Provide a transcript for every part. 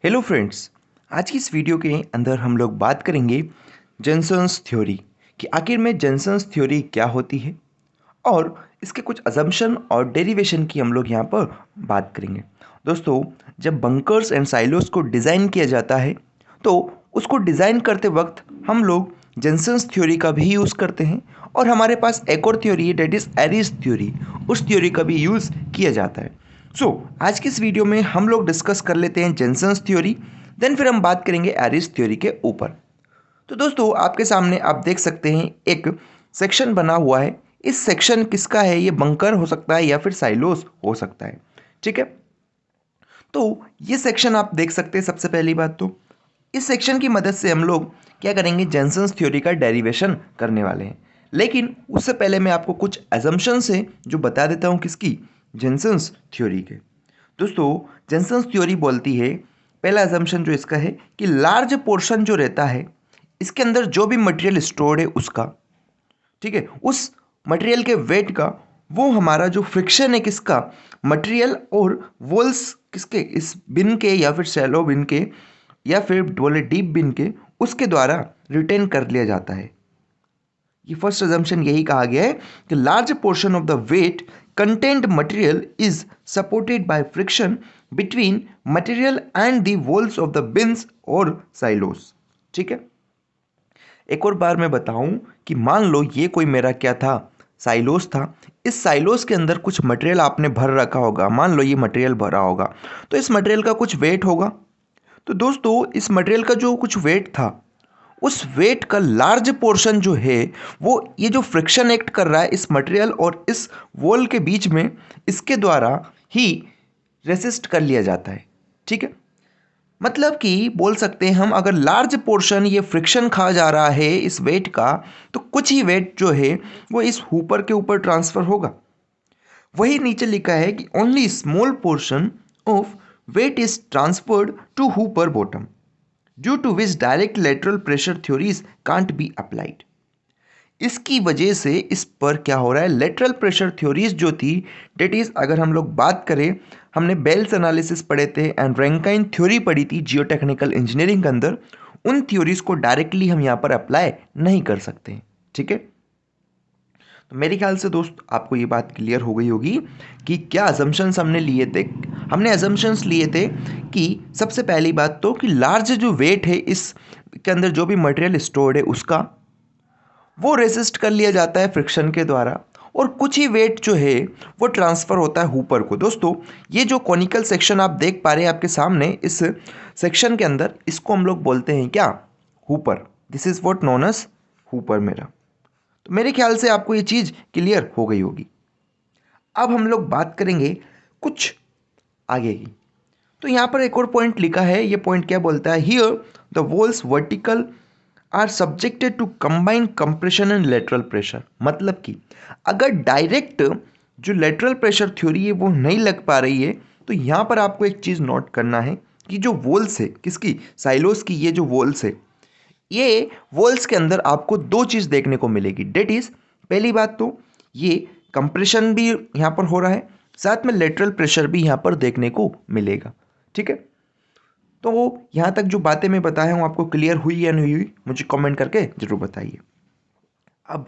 Hello friends. आज की इस वीडियो के अंदर हम लोग बात करेंगे जेनसेंस थ्योरी कि आखिर में जेनसेंस थ्योरी क्या होती है और इसके कुछ अजम्पशन और डेरिवेशन की हम लोग यहाँ पर बात करेंगे। दोस्तों, जब बंकर्स एंड साइलोस को डिज़ाइन किया जाता है तो उसको डिज़ाइन करते वक्त हम लोग जेनसेंस थ्योरी का भी यूज़ करते हैं और हमारे पास एक और थ्योरी है डेट इज़ एरिस थ्योरी, उस थ्योरी का भी यूज़ किया जाता है। आज की इस वीडियो में हम लोग डिस्कस कर लेते हैं जेनसेंस थ्योरी, देन फिर हम बात करेंगे एरिस थ्योरी के ऊपर। तो दोस्तों, आपके सामने आप देख सकते हैं एक सेक्शन बना हुआ है। इस सेक्शन किसका है? ये बंकर हो सकता है या फिर साइलोस हो सकता है। ठीक है, तो ये सेक्शन आप देख सकते हैं। सबसे पहली बात तो इस सेक्शन की मदद से हम लोग क्या करेंगे, जेनसेंस थ्योरी का डेरिवेशन करने वाले हैं। लेकिन उससे पहले मैं आपको कुछ एजम्पशंस है जो बता देता हूँ किसकी, जेनसेंस थ्योरी के। दोस्तों, जेनसेंस थ्योरी बोलती है, पहला एजम्पशन जो इसका है कि लार्ज पोर्शन जो रहता है इसके अंदर जो भी मटेरियल स्टोर्ड है उसका, ठीक है, उस मटेरियल के वेट का, वो हमारा जो फ्रिक्शन है किसका, मटेरियल और वॉल्स किसके, इस बिन के या फिर शैलो बिन के या फिर बोले डीप बिन के, उसके द्वारा रिटेन कर लिया जाता है। ये फर्स्ट अजम्पशन यही कहा गया है कि large portion of the weight content material is supported by friction between material and the walls of the bins और साइलोस। ठीक है, एक और बार मैं बताऊं कि मान लो ये कोई मेरा क्या था, साइलोस था। इस साइलोस के अंदर कुछ मटेरियल आपने भर रखा होगा, मान लो ये मटेरियल भरा होगा, तो इस मटेरियल का कुछ वेट होगा। तो दोस्तों, इस मटेरियल का जो कुछ वेट था, उस वेट का लार्ज पोर्शन जो है वो ये जो फ्रिक्शन एक्ट कर रहा है इस मटेरियल और इस वॉल के बीच में, इसके द्वारा ही रेसिस्ट कर लिया जाता है। ठीक है, मतलब कि बोल सकते हैं हम, अगर लार्ज पोर्शन ये फ्रिक्शन खा जा रहा है इस वेट का, तो कुछ ही वेट जो है वो इस हुपर के ऊपर ट्रांसफर होगा। वही नीचे लिखा है कि only small portion of weight is transferred to hopper bottom due to which direct lateral pressure theories can't be applied. इसकी वजह से इस पर क्या हो रहा है, लेटरल प्रेशर थ्योरीज जो थी, डेट इज, अगर हम लोग बात करें, हमने बेल्स एनालिसिस पढ़े थे एंड रैंकाइन थ्योरी पढ़ी थी जियोटेक्निकल इंजीनियरिंग के अंदर, उन थ्योरीज को डायरेक्टली हम यहाँ पर अप्लाई नहीं कर सकते। ठीक है, तो मेरे ख्याल से दोस्त आपको ये बात क्लियर हो गई होगी कि क्या अजम्पशंस हमने लिए थे। हमने अजम्पशंस लिए थे कि सबसे पहली बात तो कि लार्ज जो वेट है इस के अंदर जो भी मटेरियल स्टोर्ड है उसका, वो रेसिस्ट कर लिया जाता है फ्रिक्शन के द्वारा, और कुछ ही वेट जो है वो ट्रांसफ़र होता है हुपर को। दोस्तों, ये जो कॉनिकल सेक्शन आप देख पा रहे हैं आपके सामने, इस सेक्शन के अंदर, इसको हम लोग बोलते हैं क्या, hopper. This is what known as hopper मेरा। तो मेरे ख्याल से आपको ये चीज़ क्लियर हो गई होगी। अब हम लोग बात करेंगे कुछ आगे की। तो यहाँ पर एक और पॉइंट लिखा है, ये पॉइंट क्या बोलता है, here the walls vertical are subjected to combine compression and lateral pressure. मतलब कि अगर डायरेक्ट जो लेटरल प्रेशर थ्योरी है वो नहीं लग पा रही है, तो यहाँ पर आपको एक चीज़ नोट करना है कि जो वॉल्स है किसकी, साइलोस की, ये जो वॉल्स है, ये वॉल्स के अंदर आपको दो चीज़ देखने को मिलेगी। डेट इज़, पहली बात तो ये कंप्रेशन भी यहाँ पर हो रहा है, साथ में लेटरल प्रेशर भी यहाँ पर देखने को मिलेगा। ठीक है, तो यहाँ तक जो बातें मैं बताया हूँ आपको क्लियर हुई या नहीं हुई, मुझे कमेंट करके ज़रूर बताइए। अब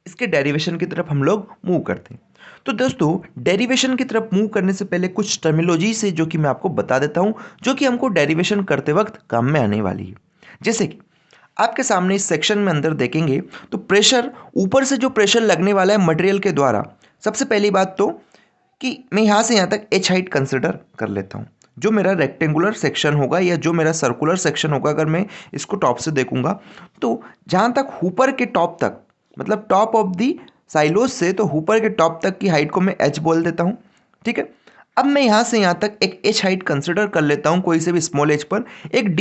इसके डेरिवेशन की तरफ हम लोग मूव करते हैं। तो दोस्तों, डेरिवेशन की तरफ मूव करने से पहले कुछ टर्मिनोलॉजी से जो कि मैं आपको बता देता हूँ, जो कि हमको डेरिवेशन करते वक्त काम में आने वाली है। जैसे कि आपके सामने इस सेक्शन में अंदर देखेंगे तो प्रेशर, ऊपर से जो प्रेशर लगने वाला है मटेरियल के द्वारा, सबसे पहली बात तो कि मैं यहाँ से यहाँ तक एच हाइट कंसिडर कर लेता हूँ। जो मेरा रेक्टेंगुलर सेक्शन होगा या जो मेरा सर्कुलर सेक्शन होगा, अगर मैं इसको टॉप से देखूंगा, तो जहाँ तक ऊपर के टॉप तक, मतलब टॉप ऑफ दी साइलोस से तो ऊपर के टॉप तक की हाइट को मैं एच बोल देता हूँ। ठीक है, अब मैं यहाँ से यहाँ तक एक एच हाइट कंसिडर कर लेता हूँ, कोई से भी स्मॉल एच पर एक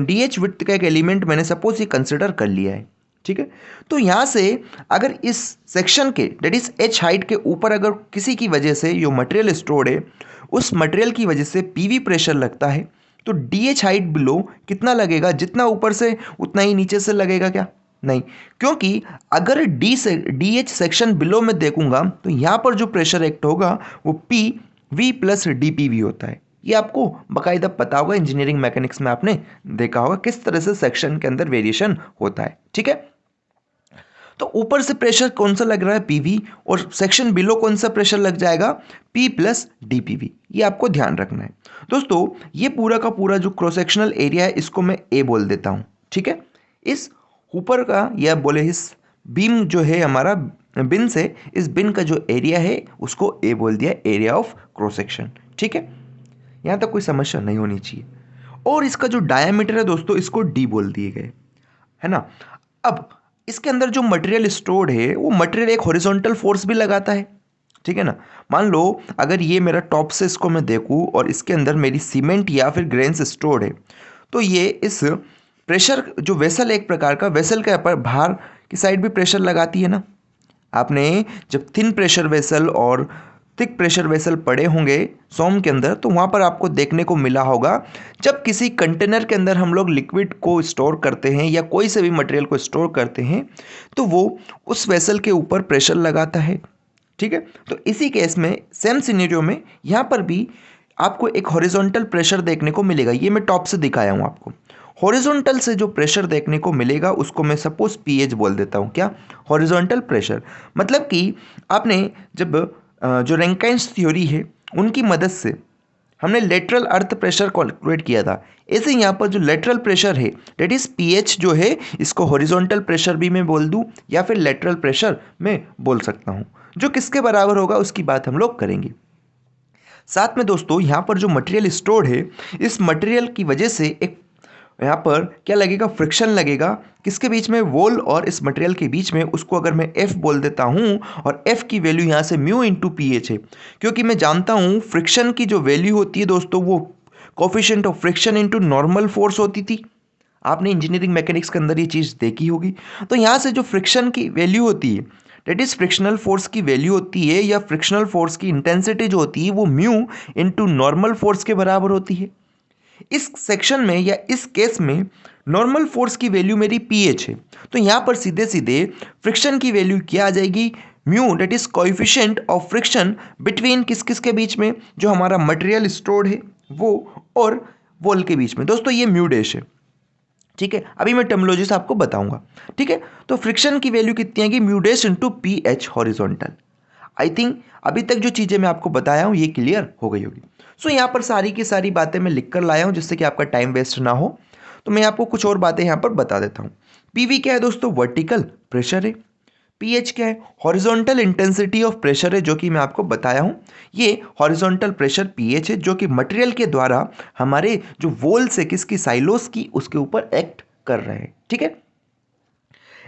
डी एच विड्थ का एक एलिमेंट मैंने सपोज ये कंसिडर कर लिया है। ठीक है, तो यहाँ से अगर इस सेक्शन के, डेट इज एच हाइट के ऊपर, अगर किसी की वजह से जो मटेरियल स्टोर्ड है उस मटेरियल की वजह से पीवी प्रेशर लगता है, तो डी एच हाइट बिलो कितना लगेगा, जितना ऊपर से उतना ही नीचे से लगेगा क्या, नहीं, क्योंकि अगर डी एच सेक्शन बिलो में देखूंगा तो यहाँ पर जो प्रेशर एक्ट होगा वो P V plus D P we होता है। ये आपको बाकायदा पता होगा, इंजीनियरिंग मैकेनिक्स में आपने देखा होगा किस तरह से सेक्शन के अंदर वेरिएशन होता है। ठीक है, तो ऊपर से प्रेशर कौन सा लग रहा है, पीवी, और सेक्शन बिलो कौन सा प्रेशर लग जाएगा, पी प्लस डीपीवी। ये आपको ध्यान रखना है दोस्तों। ये पूरा का पूरा जो क्रॉस सेक्शनल एरिया है इसको मैं ए बोल देता हूँ। ठीक है, इस ऊपर का या बोले इस बीम जो है हमारा बिन से, इस बिन का जो एरिया है उसको ए बोल दिया, एरिया ऑफ क्रॉस सेक्शन। ठीक है, यहाँ तक कोई समस्या नहीं होनी चाहिए। और इसका जो डायामीटर है दोस्तों इसको डी बोल दिए गए, है ना। अब इसके अंदर जो मटेरियल स्टोर्ड है वो मटेरियल एक हॉरिजॉन्टल फोर्स भी लगाता है। ठीक है ना, मान लो अगर ये मेरा टॉप से इसको मैं देखूँ और इसके अंदर मेरी सीमेंट या फिर ग्रेन्स स्टोर्ड है, तो ये इस प्रेशर जो वेसल, एक प्रकार का वेसल के ऊपर बाहर की साइड भी प्रेशर लगाती है ना। आपने जब थिन प्रेशर वेसल और थिक प्रेशर वेसल पड़े होंगे सोम के अंदर, तो वहाँ पर आपको देखने को मिला होगा जब किसी कंटेनर के अंदर हम लोग लिक्विड को स्टोर करते हैं या कोई से भी मटेरियल को स्टोर करते हैं तो वो उस वेसल के ऊपर प्रेशर लगाता है। ठीक है, तो इसी केस में सेम सिनेरियो में यहाँ पर भी आपको एक हॉरिजॉन्टल प्रेशर देखने को मिलेगा। ये मैं टॉप से दिखाया हूँ आपको। हॉरिजॉन्टल से जो प्रेशर देखने को मिलेगा उसको मैं सपोज पीएच बोल देता हूँ। क्या, हॉरिजॉन्टल प्रेशर। मतलब कि आपने जब जो रैंकाइन्स थ्योरी है उनकी मदद से हमने लेटरल अर्थ प्रेशर कैलकुलेट किया था, ऐसे यहाँ पर जो लेटरल प्रेशर है डेट इज पीएच जो है, इसको हॉरिजॉन्टल प्रेशर भी मैं बोल दूँ या फिर लेटरल प्रेशर मैं बोल सकता हूँ, जो किसके बराबर होगा उसकी बात हम लोग करेंगे। साथ में दोस्तों यहाँ पर जो मटेरियल स्टोर्ड है, इस मटेरियल की वजह से एक यहाँ पर क्या लगेगा, फ्रिक्शन लगेगा किसके बीच में, वॉल और इस मटेरियल के बीच में। उसको अगर मैं F बोल देता हूँ और F की वैल्यू यहाँ से म्यू इंटू पी एच है, क्योंकि मैं जानता हूँ फ्रिक्शन की जो वैल्यू होती है दोस्तों वो coefficient of friction into normal force होती थी। आपने इंजीनियरिंग मैकेनिक्स के अंदर ये चीज़ देखी होगी। तो यहाँ से जो फ्रिक्शन की वैल्यू होती है डेट इज फ्रिक्शनल फोर्स की वैल्यू होती है, या फ्रिक्शनल फोर्स की इंटेंसिटी जो होती है वो म्यू इंटू नॉर्मल फोर्स के बराबर होती है। इस सेक्शन में या इस केस में नॉर्मल फोर्स की वैल्यू मेरी पीएच है, तो यहाँ पर सीधे सीधे फ्रिक्शन की वैल्यू क्या आ जाएगी, mu, that is coefficient of friction between किस किस के बीच में, जो हमारा मटेरियल स्टोर्ड है वो और वॉल के बीच में। दोस्तों ये म्यू डैश है। ठीक है, अभी मैं टर्मिनोलॉजी से आपको बताऊंगा। ठीक है, तो फ्रिक्शन की वैल्यू कितनी आएगी, mu dash into P H horizontal. I think अभी तक जो चीज़ें मैं आपको बताया हूँ ये क्लियर हो गई होगी। सो यहाँ पर सारी की सारी बातें मैं लिख कर लाया हूँ जिससे कि आपका टाइम वेस्ट ना हो। तो मैं आपको कुछ और बातें यहाँ पर बता देता हूँ। पीवी क्या है दोस्तों, वर्टिकल प्रेशर है। पीएच क्या है, हॉरिजॉन्टल इंटेंसिटी ऑफ प्रेशर है, जो कि मैं आपको बताया हूँ। ये हॉरिजॉन्टल प्रेशर पीएच है जो कि मटेरियल के द्वारा हमारे जो वॉल से किसकी, साइलोस की, उसके ऊपर एक्ट कर रहे हैं। ठीक है,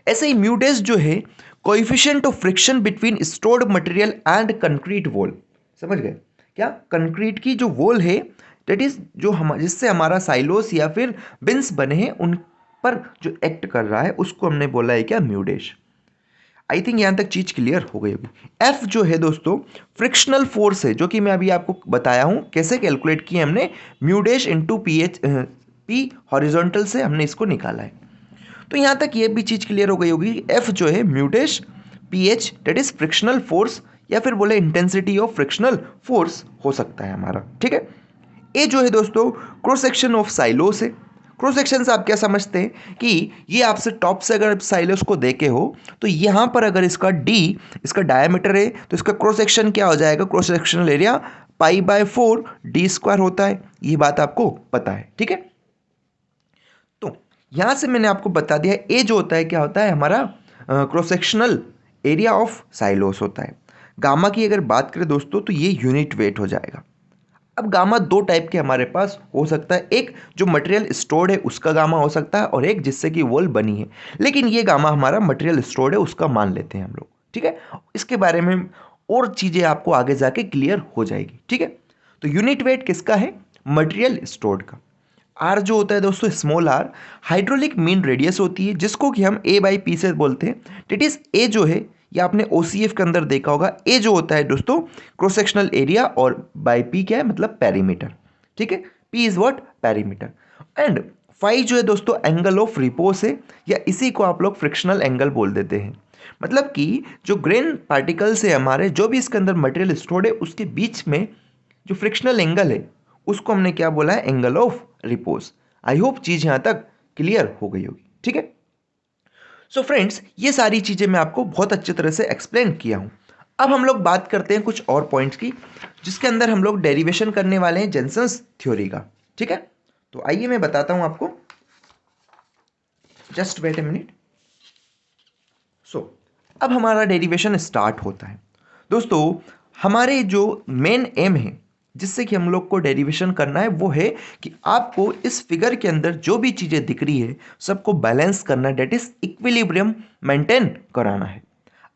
ऐसे ही म्यू डैश जो है coefficient of friction between stored material and concrete wall. समझ गए क्या, कंक्रीट की जो वॉल है दैट इज जो हम जिससे हमारा साइलोस या फिर बिन्स बने हैं उन पर जो एक्ट कर रहा है उसको हमने बोला है क्या, म्यू डैश। आई थिंक यहाँ तक चीज क्लियर हो गई होगी। एफ जो है दोस्तों फ्रिक्शनल फोर्स है, जो कि मैं अभी आपको बताया हूँ कैसे कैलकुलेट किए हमने, mu dash into P H P horizontal से हमने इसको निकाला है। तो यहाँ तक ये भी चीज़ क्लियर हो गई होगी। एफ जो है mu dash P H that is frictional force या फिर बोले इंटेंसिटी ऑफ फ्रिक्शनल फोर्स हो सकता है हमारा। ठीक है, ए जो है दोस्तों क्रॉस सेक्शन ऑफ साइलोस है। क्रॉस सेक्शन से आप क्या समझते हैं कि ये आपसे टॉप से अगर साइलोस को देखे हो तो यहाँ पर अगर इसका डी इसका डायमीटर है तो इसका क्रॉस सेक्शन क्या हो जाएगा, cross sectional area π/4 D square होता है। ये बात आपको पता है। ठीक है, तो यहां से मैंने आपको बता दिया ए जो होता है क्या होता है, हमारा cross sectional area of silos होता है। गामा की अगर बात करें दोस्तों तो ये यूनिट वेट हो जाएगा। अब गामा दो टाइप के हमारे पास हो सकता है, एक जो मटेरियल स्टोर्ड है उसका गामा हो सकता है और एक जिससे कि वॉल बनी है, लेकिन ये गामा हमारा मटेरियल स्टोर्ड है उसका मान लेते हैं हम लोग। ठीक है, इसके बारे में और चीज़ें आपको आगे जाके क्लियर हो जाएगी। ठीक है, तो यूनिट वेट किसका है, मटेरियल स्टोर्ड का। आर जो होता है दोस्तों small R hydraulic mean radius होती है, जिसको कि हम A/P से बोलते हैं। डेट इज ए जो है ये आपने OCF के अंदर देखा होगा, ए जो होता है दोस्तों क्रॉस सेक्शनल एरिया और बाई पी क्या है, मतलब पेरीमीटर। ठीक है, P is what, perimeter. And phi जो है दोस्तों एंगल ऑफ रिपोज है, या इसी को आप लोग फ्रिक्शनल एंगल बोल देते हैं। मतलब कि जो ग्रेन पार्टिकल से हमारे जो भी इसके अंदर मटेरियल स्टोर्ड है उसके बीच में जो फ्रिक्शनल एंगल है उसको हमने क्या बोला है, angle of repose. I hope चीज यहां तक क्लियर हो गई होगी। ठीक है, सो फ्रेंड्स ये सारी चीजें मैं आपको बहुत अच्छी तरह से एक्सप्लेन किया हूं। अब हम लोग बात करते हैं कुछ और पॉइंट्स की, जिसके अंदर हम लोग डेरिवेशन करने वाले हैं जेनसन्स थ्योरी का। ठीक है, तो आइए मैं बताता हूं आपको, जस्ट वेट ए मिनट। सो अब हमारा डेरिवेशन स्टार्ट होता है। दोस्तों हमारे जो मेन एम है जिससे कि हम लोग को डेरिवेशन करना है, वो है कि आपको इस फिगर के अंदर जो भी चीज़ें दिख रही है सबको बैलेंस करना है, डेट इज इक्विलिब्रियम मेंटेन कराना है।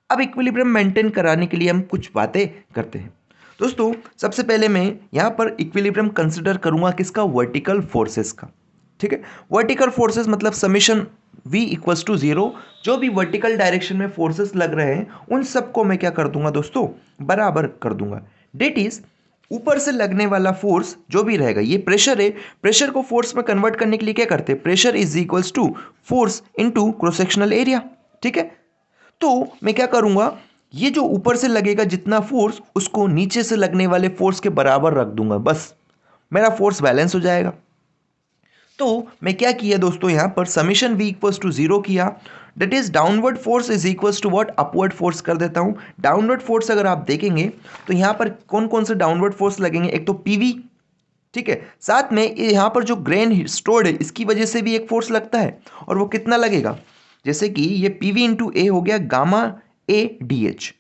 अब इक्विलिब्रियम मेंटेन कराने के लिए हम कुछ बातें करते हैं। दोस्तों सबसे पहले मैं यहाँ पर इक्विलिब्रियम कंसिडर करूँगा किसका, वर्टिकल फोर्सेस का। ठीक है, वर्टिकल फोर्सेस मतलब summation v equals to zero, जो भी वर्टिकल डायरेक्शन में फोर्सेस लग रहे हैं उन सबको मैं क्या कर दूंगा दोस्तों, बराबर कर दूंगा। डेट इज ऊपर से लगने वाला फोर्स जो भी रहेगा, ये प्रेशर है, प्रेशर को फोर्स में कन्वर्ट करने के लिए क्या करते हैं, pressure is equals to force into cross sectional area. ठीक है, तो मैं क्या करूंगा, ये जो ऊपर से लगेगा जितना फोर्स उसको नीचे से लगने वाले फोर्स के बराबर रख दूंगा, बस मेरा फोर्स बैलेंस हो जाएगा। तो मैं क्या किया दोस्तों, यहां पर summation v equals to zero किया, that is downward force is equals to what, upward force कर देता हूं। डाउनवर्ड फोर्स अगर आप देखेंगे तो यहां पर कौन कौन से डाउनवर्ड फोर्स लगेंगे, एक तो पीवी, ठीक है, साथ में यहां पर जो ग्रेन स्टोर्ड है इसकी वजह से भी एक फोर्स लगता है, और वो कितना लगेगा, जैसे कि ये पीवी इंटू ए हो गया गामा ए डी एच।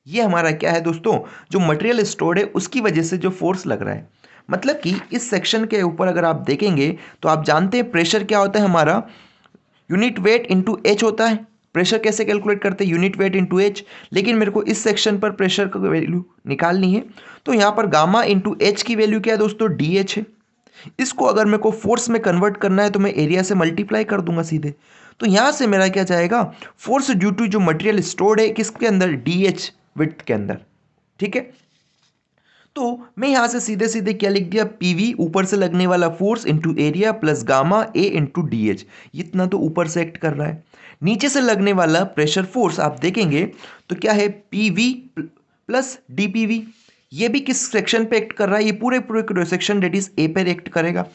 ये हमारा क्या है दोस्तों, जो मटेरियल स्टोर्ड है उसकी वजह से जो फोर्स लग रहा है। मतलब कि इस सेक्शन के ऊपर अगर आप देखेंगे तो आप जानते हैं प्रेशर क्या होता है हमारा, यूनिट वेट इंटू एच होता है। प्रेशर कैसे कैलकुलेट करते हैं, यूनिट वेट इंटू एच, लेकिन मेरे को इस सेक्शन पर प्रेशर का वैल्यू निकालनी है, तो यहाँ पर गामा इंटू एच की वैल्यू क्या है दोस्तों, डी एच है। इसको अगर मेरे को फोर्स में कन्वर्ट करना है तो मैं एरिया से मल्टीप्लाई कर दूंगा सीधे। तो यहाँ से मेरा क्या जाएगा, फोर्स ड्यू टू जो मटेरियल स्टोर्ड है किसके अंदर, डी एच विड्थ के अंदर। ठीक है, तो मैं यहां से सीधे सीधे क्या लिख दिया, पीवी ऊपर से लगने वाला force into area plus gamma ए इंटू डी एच, इतना तो ऊपर से एक्ट कर रहा है। नीचे से लगने वाला प्रेशर फोर्स आप देखेंगे तो क्या है, पीवी प्लस डीपीवी, ये भी किस सेक्शन पे एक्ट कर रहा है, ये पूरे पूरे cross section that is A पर एक्ट करेगा।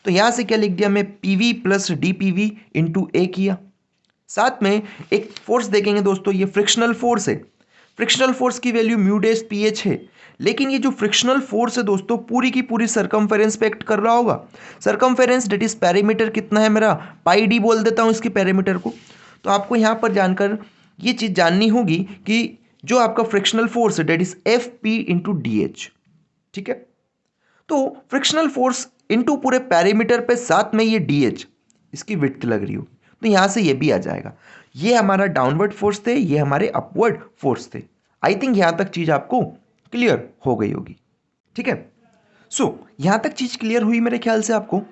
तो यहां से क्या लिख दिया मैं, पीवी प्लस डीपीवी इंटू ए किया। साथ में एक फोर्स देखेंगे दोस्तों, ये फ्रिक्शनल फोर्स है। फ्रिक्शनल फोर्स की value mu dash P H है, लेकिन ये जो फ्रिक्शनल फोर्स है दोस्तों पूरी की पूरी सरकमफेरेंस पे एक्ट कर रहा होगा। सरकमफेरेंस डेट इज पेरीमीटर कितना है मेरा, पाई डी बोल देता हूँ इसके पेरीमीटर को। तो आपको यहाँ पर जानकर ये चीज़ जाननी होगी कि जो आपका फ्रिक्शनल फोर्स है that is F P into D H. ठीक है, तो फ्रिक्शनल फोर्स इनटू पूरे पेरीमीटर पे, साथ में ये डी एच इसकी विड्थ लग रही होगी, तो यहां से ये भी आ जाएगा। ये हमारा डाउनवर्ड फोर्स थे, ये हमारे अपवर्ड फोर्स थे। आई थिंक यहां तक चीज आपको क्लियर हो गई होगी। ठीक है, सो यहां तक चीज क्लियर हुई मेरे ख्याल से आपको।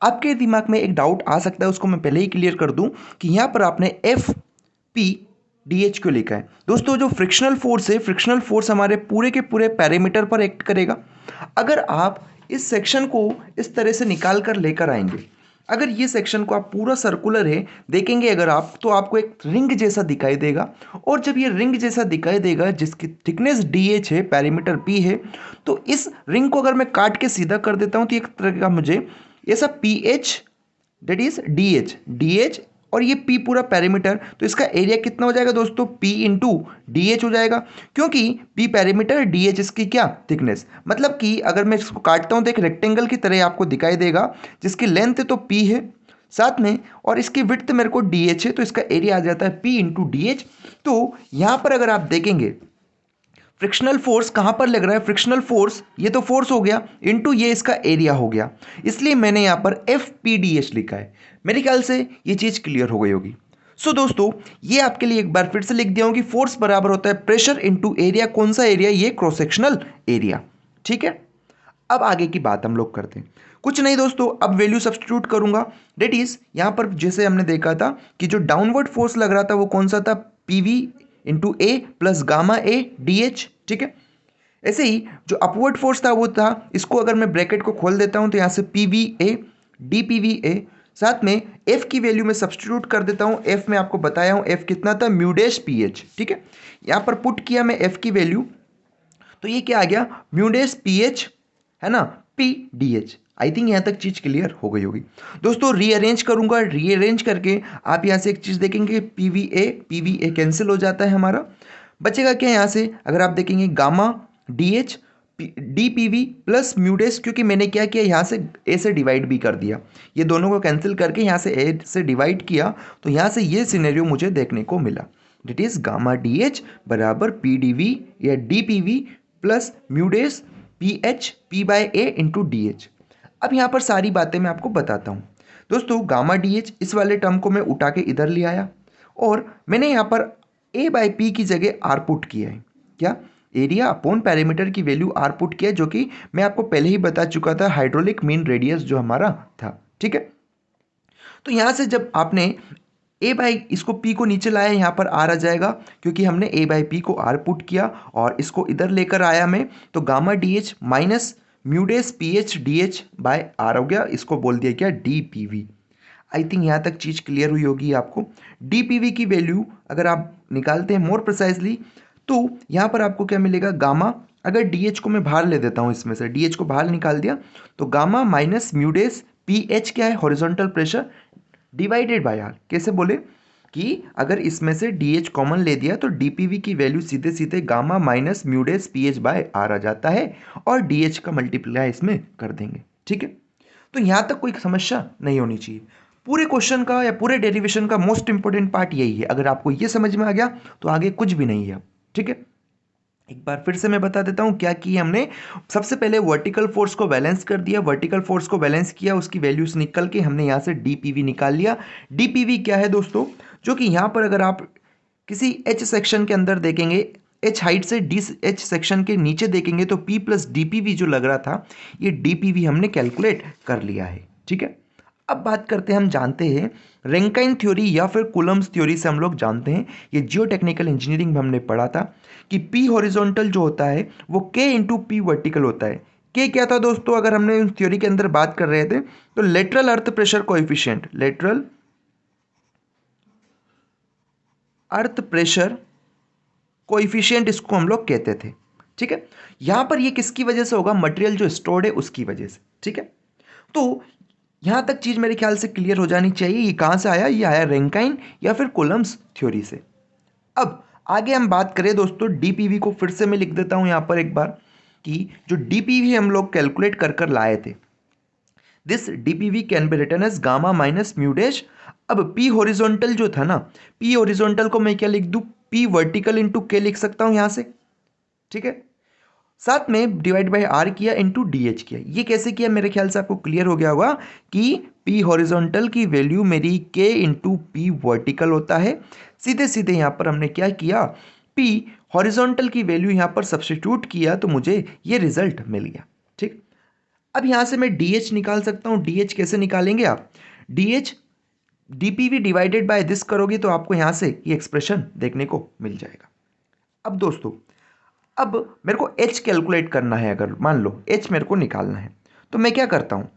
आपके दिमाग में एक डाउट आ सकता है, उसको मैं पहले ही क्लियर कर दूं कि यहां पर आपने एफ पी डी एच क्यों लिखा है। दोस्तों जो फ्रिक्शनल फोर्स है, फ्रिक्शनल फोर्स हमारे पूरे के पूरे पैरामीटर पर एक्ट करेगा। अगर आप इस सेक्शन को इस तरह से निकाल कर लेकर आएंगे, अगर ये सेक्शन को आप पूरा सर्कुलर है देखेंगे अगर आप, तो आपको एक रिंग जैसा दिखाई देगा। और जब ये रिंग जैसा दिखाई देगा जिसकी थिकनेस डी एच है, पैरीमीटर पी है, तो इस रिंग को अगर मैं काट के सीधा कर देता हूं तो एक तरह का मुझे ऐसा P H that is D H और ये P पूरा पैरामीटर, तो इसका एरिया कितना हो जाएगा दोस्तों, P इंटू डी एच हो जाएगा, क्योंकि P पैरामीटर डी एच इसकी क्या थिकनेस। मतलब कि अगर मैं इसको काटता हूं तो एक रेक्टेंगल की तरह आपको दिखाई देगा, जिसकी लेंथ तो P है साथ में, और इसकी विड्थ मेरे को डी एच है, तो इसका एरिया आ जाता है P इंटू डी एच। तो यहां पर अगर आप देखेंगे फ्रिक्शनल फोर्स कहां पर लग रहा है, फ्रिक्शनल फोर्स ये तो फोर्स हो गया इनटू ये इसका एरिया हो गया, इसलिए मैंने यहां पर एफ पी डी एच लिखा है। मेरे ख्याल से ये चीज क्लियर हो गई होगी। सो दोस्तों ये आपके लिए एक बार फिर से लिख दिया हूं कि फोर्स बराबर होता है प्रेशर इनटू एरिया, कौन सा एरिया, ये क्रॉस सेक्शनल एरिया। ठीक है, अब आगे की बात हम लोग करते हैं। कुछ नहीं दोस्तों, अब वैल्यू सब्स्टिट्यूट करूंगा, डेट इज यहां पर जैसे हमने देखा था कि जो डाउनवर्ड फोर्स लग रहा था वो कौन सा था, PV into A plus gamma A D H. ठीक है, ऐसे ही जो अपवर्ड फोर्स था वो था, इसको अगर मैं ब्रैकेट को खोल देता हूं तो यहां से P V A D P V A, साथ में एफ की वैल्यू में सब्स्टिट्यूट कर देता हूं। एफ में आपको बताया हूं एफ कितना था, म्यूडेश पी एच। ठीक है, यहां पर पुट किया मैं एफ की वैल्यू, तो ये क्या आ गया, म्यूडेश पी एच है ना, पी डी एच। आई थिंक यहाँ तक चीज़ क्लियर हो गई होगी दोस्तों। रीअरेंज करूँगा, रीअरेंज करके आप यहाँ से एक चीज़ देखेंगे, पी वी ए कैंसिल हो जाता है हमारा, बचेगा क्या यहाँ से, अगर आप देखेंगे gamma D H D P V plus mu dash, क्योंकि मैंने क्या किया यहाँ से ए से डिवाइड भी कर दिया, ये दोनों को कैंसिल करके यहाँ से ए से डिवाइड किया, तो यहाँ से ये सिनेरियो मुझे देखने को मिला। That is gamma D H बराबर पी डी वी या D P V plus mu dash P H P by A into D H. अब यहाँ पर सारी बातें मैं आपको बताता हूँ दोस्तों। गामा डी एच इस वाले टर्म को मैं उठा के इधर ले आया और मैंने यहाँ पर ए बाई पी की जगह आर पुट किया है। क्या, एरिया अपॉन पैरामीटर की वैल्यू आर पुट किया, जो कि मैं आपको पहले ही बता चुका था, हाइड्रोलिक मीन रेडियस जो हमारा था। ठीक है, तो यहाँ से जब आपने ए बाई इसको पी को नीचे लाया, यहाँ पर आर आ जाएगा, क्योंकि हमने ए बाई पी को आर पुट किया और इसको इधर लेकर आया मैं, तो gamma D H minus mu dash P H D H by R हो गया, इसको बोल दिया गया D P V. I think यहाँ तक चीज़ क्लियर हुई होगी आपको। डी पी वी की वैल्यू अगर आप निकालते हैं मोर प्रिसाइजली, तो यहाँ पर आपको क्या मिलेगा, गामा, अगर डी एच को मैं बाहर ले देता हूँ, इसमें से डी एच को बाहर निकाल दिया, तो gamma minus mu dash P H क्या है, horizontal pressure, divided by R. कैसे बोले कि अगर इसमें से डी एच कॉमन ले दिया तो डी पी वी की वैल्यू सीधे सीधे gamma minus mu dash P H by R आ जाता है, और डी एच का मल्टीप्लाई इसमें कर देंगे। ठीक है, तो यहाँ तक कोई समस्या नहीं होनी चाहिए। पूरे क्वेश्चन का या पूरे डेरिवेशन का मोस्ट इंपॉर्टेंट पार्ट यही है, अगर आपको ये समझ में आ गया तो आगे कुछ भी नहीं है। ठीक है, एक बार फिर से मैं बता देता हूं क्या किया हमने। सबसे पहले वर्टिकल फोर्स को बैलेंस कर दिया, वर्टिकल फोर्स को बैलेंस किया, उसकी वैल्यूज निकल के हमने यहां से डीपीवी निकाल लिया। डीपीवी क्या है दोस्तों, जो कि यहां पर अगर आप किसी एच सेक्शन के अंदर देखेंगे, एच हाइट से डी एच सेक्शन के नीचे देखेंगे, तो पी प्लस डीपीवी जो लग रहा था, ये डीपीवी हमने कैलकुलेट कर लिया है। ठीक है, अब बात करते हैं, हम जानते हैं रैंकाइन थ्योरी या फिर कूलम्स थ्योरी से हम लोग जानते हैं, ये जियो टेक्निकल इंजीनियरिंग में हमने पढ़ा था कि पी हॉरिजॉन्टल जो होता है वो के इंटू पी वर्टिकल होता है। के क्या था दोस्तों, अगर हमने उस थ्योरी के अंदर बात कर रहे थे, तो lateral earth pressure coefficient, lateral earth pressure coefficient इसको हम लोग कहते थे। ठीक है, यहां पर ये किसकी वजह से होगा, मटेरियल जो स्टोर्ड है उसकी वजह से। ठीक है, तो यहां तक चीज मेरे ख्याल से क्लियर हो जानी चाहिए। ये कहां से आया, ये आया रैंकाइन या फिर कूलम्स थ्योरी से। अब आगे हम बात करें दोस्तों, डीपीवी को फिर से मैं लिख देता हूं यहां पर एक बार, कि जो डीपीवी हम लोग कैलकुलेट कर कर लाए थे, this DPV can be written as gamma minus mu dash. अब पी हॉरिजॉन्टल जो था ना, पी हॉरिजॉन्टल को मैं क्या लिख दूं, पी वर्टिकल इंटू के लिख सकता हूं यहां से। ठीक है, साथ में डिवाइड बाय आर किया इंटू डी एच किया। ये कैसे किया, मेरे ख्याल से आपको क्लियर हो गया होगा कि पी हॉरिजॉन्टल की वैल्यू मेरी के इंटू पी वर्टिकल होता है। सीधे सीधे यहाँ पर हमने क्या किया, पी हॉरिजॉन्टल की वैल्यू यहाँ पर सब्स्टिट्यूट किया, तो मुझे ये रिजल्ट मिल गया। ठीक, अब यहाँ से मैं डी एच निकाल सकता हूँ। डी एच कैसे निकालेंगे आप, D H D P we divided by this करोगे तो आपको यहाँ से ये एक्सप्रेशन देखने को मिल जाएगा। अब दोस्तों, अब मेरे को h कैलकुलेट करना है, अगर मान लो h मेरे को निकालना है, तो मैं क्या करता हूँ,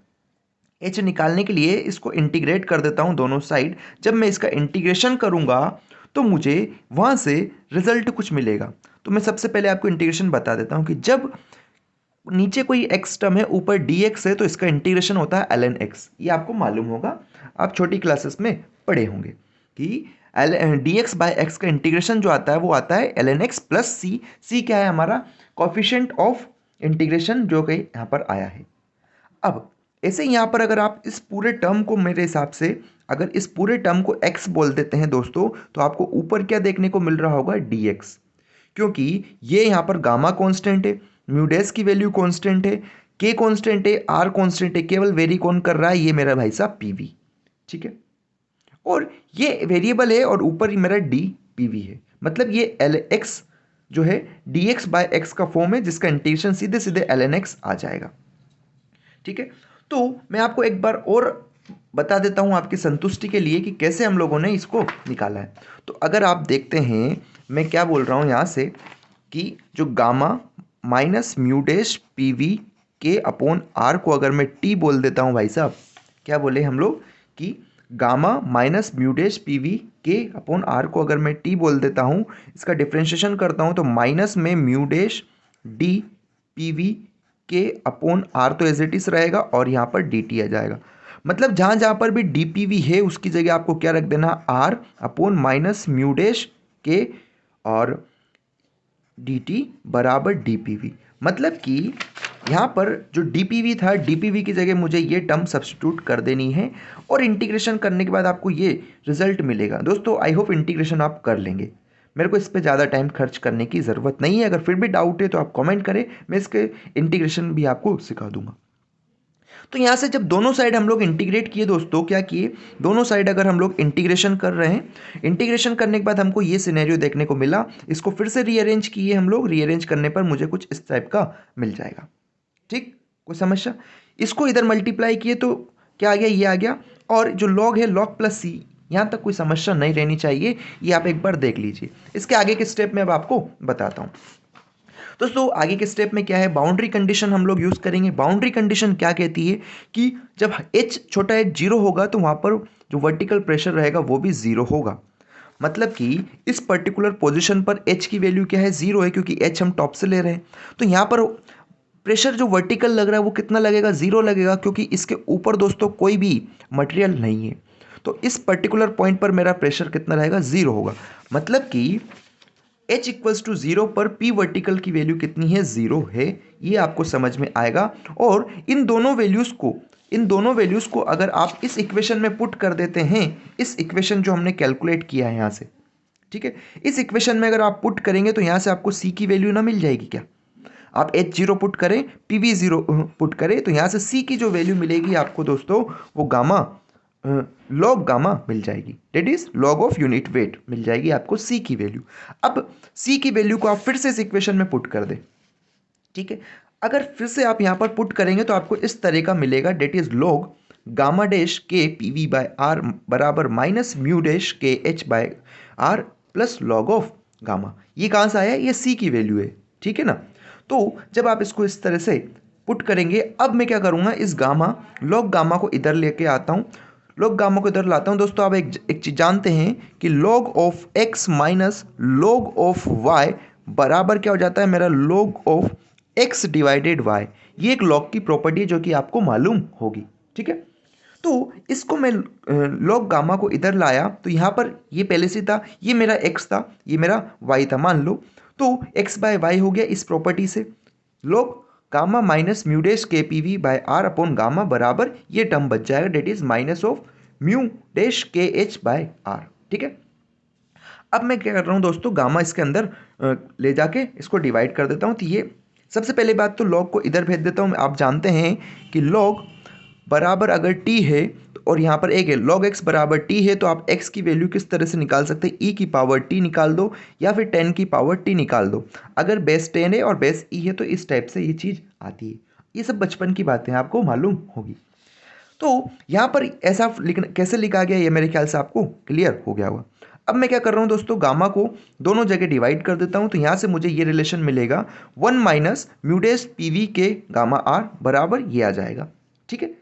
h निकालने के लिए इसको इंटीग्रेट कर देता हूँ दोनों साइड। जब मैं इसका इंटीग्रेशन करूँगा तो मुझे वहाँ से रिजल्ट कुछ मिलेगा। तो मैं सबसे पहले आपको इंटीग्रेशन बता देता हूँ कि जब नीचे कोई x टर्म है, ऊपर dx है, तो इसका इंटीग्रेशन होता है ln x। ये आपको मालूम होगा, आप छोटी क्लासेस में पढ़े होंगे कि डी एक्स बाई एक्स का इंटीग्रेशन जो आता है वो आता है ln x प्लस सी। सी क्या है, हमारा कोफिशिएंट ऑफ इंटीग्रेशन, जो कि यहाँ पर आया है। अब ऐसे यहाँ पर अगर आप इस पूरे टर्म को, मेरे हिसाब से अगर इस पूरे टर्म को x बोल देते हैं दोस्तों, तो आपको ऊपर क्या देखने को मिल रहा होगा, dx, क्योंकि ये यहाँ पर गामा कॉन्स्टेंट है, म्यूडेस की वैल्यू कॉन्स्टेंट है, के कॉन्स्टेंट है, आर कॉन्स्टेंट है, केवल वेरी कौन कर रहा है, ये मेरा भाई साहब पीवी। ठीक है, और ये वेरिएबल है और ऊपर ही मेरा डी पीवी है, मतलब ये एल एक्स जो है डी एक्स बाय एक्स का फॉर्म है, जिसका इंटीग्रेशन सीधे सीधे एल एन एक्स आ जाएगा। ठीक है, तो मैं आपको एक बार और बता देता हूं आपकी संतुष्टि के लिए कि कैसे हम लोगों ने इसको निकाला है। तो अगर आप देखते हैं, मैं क्या बोल रहा हूं यहां से, कि जो gamma minus mu dash P V के अपॉन आर को अगर मैं टी बोल देता हूं भाई साहब, क्या बोले हम लोग कि gamma minus mu dash P V के अपॉन आर को अगर मैं टी बोल देता हूँ, इसका डिफ्रेंशिएशन करता हूँ, तो माइनस में mu dash D P we के अपॉन आर तो एज इट इज रहेगा और यहाँ पर डी टी आ जाएगा। मतलब जहाँ जहाँ पर भी डी पी वी है उसकी जगह आपको क्या रख देना, R upon minus mu dash K और डी टी बराबर डी पी वी। मतलब कि यहाँ पर जो डी पी वी था, डी पी वी की जगह मुझे ये टर्म सब्स्टिट्यूट कर देनी है और इंटीग्रेशन करने के बाद आपको ये रिजल्ट मिलेगा। दोस्तों आई होप इंटीग्रेशन आप कर लेंगे, मेरे को इस पर ज़्यादा टाइम खर्च करने की ज़रूरत नहीं है। अगर फिर भी डाउट है तो आप कमेंट करें, मैं इसके इंटीग्रेशन भी आपको सिखा दूंगा। तो यहाँ से जब दोनों साइड हम लोग इंटीग्रेट किए दोस्तों, क्या किए, दोनों साइड अगर हम लोग इंटीग्रेशन कर रहे हैं, इंटीग्रेशन करने के बाद हमको ये सिनेरियो देखने को मिला। इसको फिर से रीअरेंज किए हम लोग, रीअरेंज करने पर मुझे कुछ इस टाइप का मिल जाएगा। ठीक, कोई समस्या? इसको इधर मल्टीप्लाई किए तो क्या आ गया, ये आ गया। और जो लॉग है लॉग प्लस सी, यहाँ तक कोई समस्या नहीं रहनी चाहिए, ये आप एक बार देख लीजिए। इसके आगे के स्टेप में अब आपको बताता हूँ। दोस्तों आगे के स्टेप में क्या है, बाउंड्री कंडीशन हम लोग यूज करेंगे। बाउंड्री कंडीशन क्या कहती है कि जब h छोटा h जीरो होगा तो वहां पर जो वर्टिकल प्रेशर रहेगा वो भी जीरो होगा। मतलब कि इस पर्टिकुलर पोजीशन पर h की वैल्यू क्या है, जीरो है, क्योंकि h हम टॉप से ले रहे हैं। तो यहाँ पर प्रेशर जो वर्टिकल लग रहा है वो कितना लगेगा, जीरो लगेगा, क्योंकि इसके ऊपर दोस्तों कोई भी मटेरियल नहीं है। तो इस पर्टिकुलर पॉइंट पर मेरा प्रेशर कितना रहेगा, जीरो होगा। मतलब कि h इक्वल्स टू जीरो पर P वर्टिकल की वैल्यू कितनी है, जीरो है। ये आपको समझ में आएगा। और इन दोनों वैल्यूज़ को अगर आप इस इक्वेशन में पुट कर देते हैं, इस इक्वेशन जो हमने कैलकुलेट किया है यहाँ से, ठीक है, इस इक्वेशन में अगर आप पुट करेंगे तो यहाँ से आपको C की वैल्यू ना मिल जाएगी क्या? आप h जीरो पुट करें, PV जीरो पुट करें, तो यहाँ से C की जो वैल्यू मिलेगी आपको दोस्तों, वो गामा लॉग गामा मिल जाएगी, that is log of unit weight मिल जाएगी आपको C की वैल्यू। अब C की वैल्यू को आप फिर से इस इक्वेशन में पुट कर दें, ठीक है। अगर फिर से आप यहाँ पर पुट करेंगे तो आपको इस तरह का मिलेगा, that is log gamma dash K P V by R बराबर minus mu dash K H by R plus log of gamma. ये कहाँ से आया, ये C की वैल्यू है, ठीक है ना। तो जब आप इसको इस तरह से पुट करेंगे, अब मैं क्या करूँगा, इस गामा लॉग गामा को इधर लेके आता हूँ, लॉग गामा को इधर लाता हूँ। दोस्तों आप एक चीज़ जानते हैं कि log of x minus log of y बराबर क्या हो जाता है, मेरा log of x divided y। ये एक लॉग की प्रॉपर्टी है जो कि आपको मालूम होगी, ठीक है। तो इसको मैं लॉग गामा को इधर लाया तो यहाँ पर ये पहले से था, ये मेरा x था, ये मेरा y था मान लो। तो x बाय वाई हो गया इस प्रॉपर्टी से, log gamma minus mu dash K P V by R upon gamma बराबर ये टर्म बच जाएगा, that is minus of mu dash K H by R, ठीक है। अब मैं क्या कर रहा हूँ दोस्तों, गामा इसके अंदर ले जाके इसको डिवाइड कर देता हूँ। तो ये सबसे पहले बात तो लॉग को इधर भेज देता हूँ। आप जानते हैं कि लॉग बराबर अगर t है और यहाँ पर एक है, लॉग x बराबर t है, तो आप x की वैल्यू किस तरह से निकाल सकते हैं, e की पावर t निकाल दो या फिर 10 की पावर t निकाल दो। अगर बेस 10 है और बेस e है तो इस टाइप से ये चीज़ आती है। ये सब बचपन की बातें आपको मालूम होगी। तो यहाँ पर ऐसा कैसे लिखा गया, ये मेरे ख्याल से आपको क्लियर हो गया होगा। अब मैं क्या कर रहा हूँ दोस्तों, गामा को दोनों जगह डिवाइड कर देता हूँ। तो यहाँ से मुझे ये रिलेशन मिलेगा 1 minus mu dash P V के गामा आर बराबर ये आ जाएगा, ठीक है।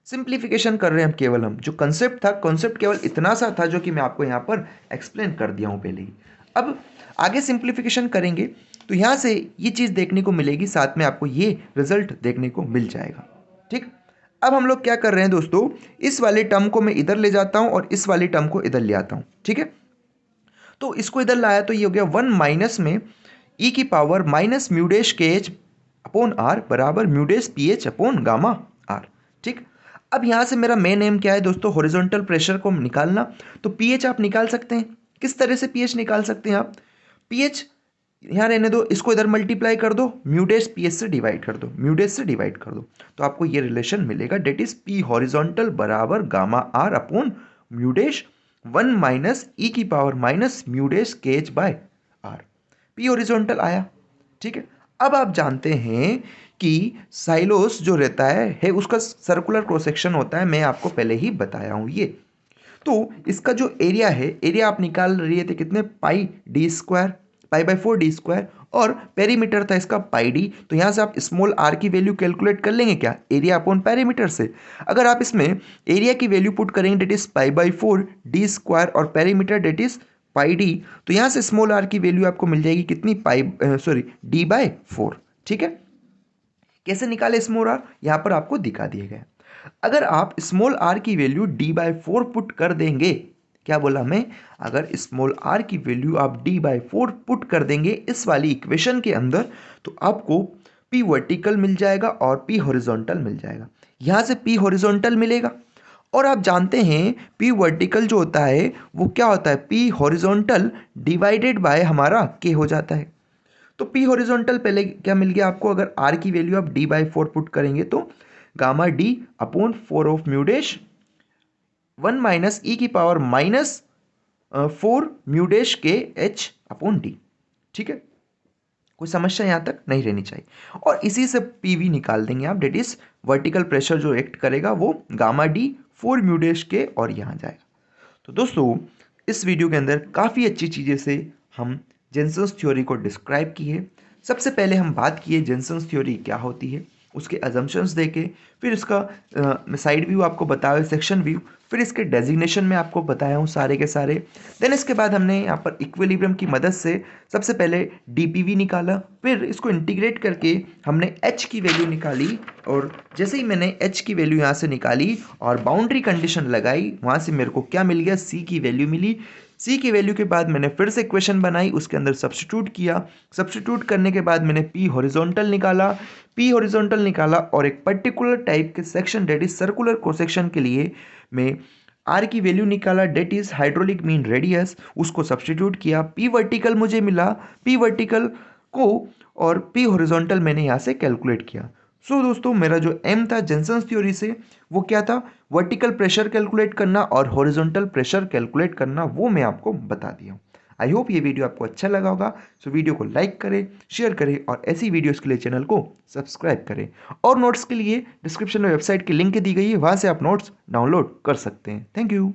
सिंप्लीफिकेशन कर रहे हैं हम केवल, हम जो कंसेप्ट था, कंसेप्ट केवल इतना सा था जो कि मैं आपको यहाँ पर एक्सप्लेन कर दिया हूँ पहले ही। अब आगे सिंप्लीफिकेशन करेंगे तो यहाँ से ये चीज़ देखने को मिलेगी, साथ में आपको ये रिजल्ट देखने को मिल जाएगा, ठीक। अब हम लोग क्या कर रहे हैं दोस्तों, इस वाले टर्म को मैं इधर ले जाता हूँ और इस वाले टर्म को इधर ले आता हूँ, ठीक है। तो इसको इधर लाया तो ये हो गया 1 माइनस में ई की power minus mu dash K H upon R बराबर mu dash P H upon gamma R, ठीक। अब यहाँ से मेरा मेन एम क्या है दोस्तों, हॉरिजॉन्टल प्रेशर को निकालना। तो पीएच आप निकाल सकते हैं, किस तरह से पीएच निकाल सकते हैं आप, पीएच यहाँ रहने दो, इसको इधर मल्टीप्लाई कर दो, म्यू डैश पीएच से डिवाइड कर दो, म्यू डैश से डिवाइड कर दो, तो आपको ये रिलेशन मिलेगा, डेट इज पी हॉरिजॉन्टल बराबर gamma R upon mu dash 1 minus E की power minus mu dash K H by R. P horizontal आया, ठीक है। अब आप जानते हैं कि साइलोस जो रहता है उसका सर्कुलर क्रॉस सेक्शन होता है, मैं आपको पहले ही बताया हूँ ये। तो इसका जो एरिया है, एरिया आप निकाल रहे थे कितने, pi D square, pi by 4 D square, और पेरीमीटर था इसका पाई डी। तो यहाँ से आप स्मॉल आर की वैल्यू कैलकुलेट कर लेंगे क्या, एरिया अपॉन पेरीमीटर से। अगर आप इसमें एरिया की वैल्यू पुट करेंगे, that is pi by 4 D square और perimeter that is pi D, तो यहाँ से स्मॉल आर की वैल्यू आपको मिल जाएगी कितनी, डी बाय 4, ठीक है। कैसे निकाले स्मॉल आर, यहाँ पर आपको दिखा दिया गया। अगर आप स्मॉल आर की वैल्यू d/4 पुट कर देंगे, क्या बोला मैं, अगर स्मॉल आर की वैल्यू आप d/4 पुट कर देंगे इस वाली इक्वेशन के अंदर, तो आपको p वर्टिकल मिल जाएगा और p हॉरिजॉन्टल मिल जाएगा। यहाँ से p हॉरिजॉन्टल मिलेगा और आप जानते हैं p वर्टिकल जो होता है वो क्या होता है, p हॉरिजॉन्टल डिवाइडेड बाय हमारा k हो जाता है। तो p हॉरिजॉन्टल पहले क्या मिल गया आपको, अगर r की वैल्यू आप d/4 पुट करेंगे तो gamma d upon 4 of mu dash 1 minus E की power minus 4 mu dash K h upon d। ठीक है, कोई समस्या यहाँ तक नहीं रहनी चाहिए। और इसी से पीवी निकाल देंगे आप, डेट इज वर्टिकल प्रेशर जो एक्ट करेगा वो gamma D 4 mu dash K और यहाँ जाएगा। तो दोस्तों इस वीडियो के अंदर काफ़ी अच्छी चीज़ें से हम जेनसन्स थ्योरी को डिस्क्राइब किए। सबसे पहले हम बात किए जेनसन्स थ्योरी क्या होती है, उसके अजम्पशंस देखे, फिर इसका साइड व्यू आपको बताया हुआ, सेक्शन व्यू, फिर इसके डेजिग्नेशन में आपको बताया हूँ सारे के सारे। देन इसके बाद हमने यहाँ पर इक्विलिब्रियम की मदद से सबसे पहले डीपीवी निकाला, फिर इसको इंटीग्रेट करके हमने एच की वैल्यू निकाली, और जैसे ही मैंने एच की वैल्यू यहाँ से निकाली और बाउंड्री कंडीशन लगाई, वहाँ से मेरे को क्या मिल गया, सी की वैल्यू मिली। सी की वैल्यू के बाद मैंने फिर से इक्वेशन बनाई, उसके अंदर सब्स्टिट्यूट किया, सब्स्टिट्यूट करने के बाद मैंने पी हॉरिजॉन्टल निकाला, पी हॉरिजॉन्टल निकाला और एक पर्टिकुलर टाइप के section that is circular cross section के लिए मैं आर की वैल्यू निकाला, that is hydraulic mean radius, उसको सब्स्टिट्यूट किया, पी वर्टिकल मुझे मिला, पी वर्टिकल को और पी हॉरिजॉन्टल मैंने यहाँ से कैलकुलेट किया। सो दोस्तों मेरा जो एम था जेनसन्स थ्योरी से वो क्या था, वर्टिकल प्रेशर कैलकुलेट करना और हॉरिजॉन्टल प्रेशर कैलकुलेट करना, वो मैं आपको बता दिया हूँ। आई होप ये वीडियो आपको अच्छा लगा होगा। सो वीडियो को लाइक करें, शेयर करें और ऐसी वीडियोस के लिए चैनल को सब्सक्राइब करें। और नोट्स के लिए डिस्क्रिप्शन में वेबसाइट की लिंक दी गई है, वहाँ से आप नोट्स डाउनलोड कर सकते हैं। Thank you.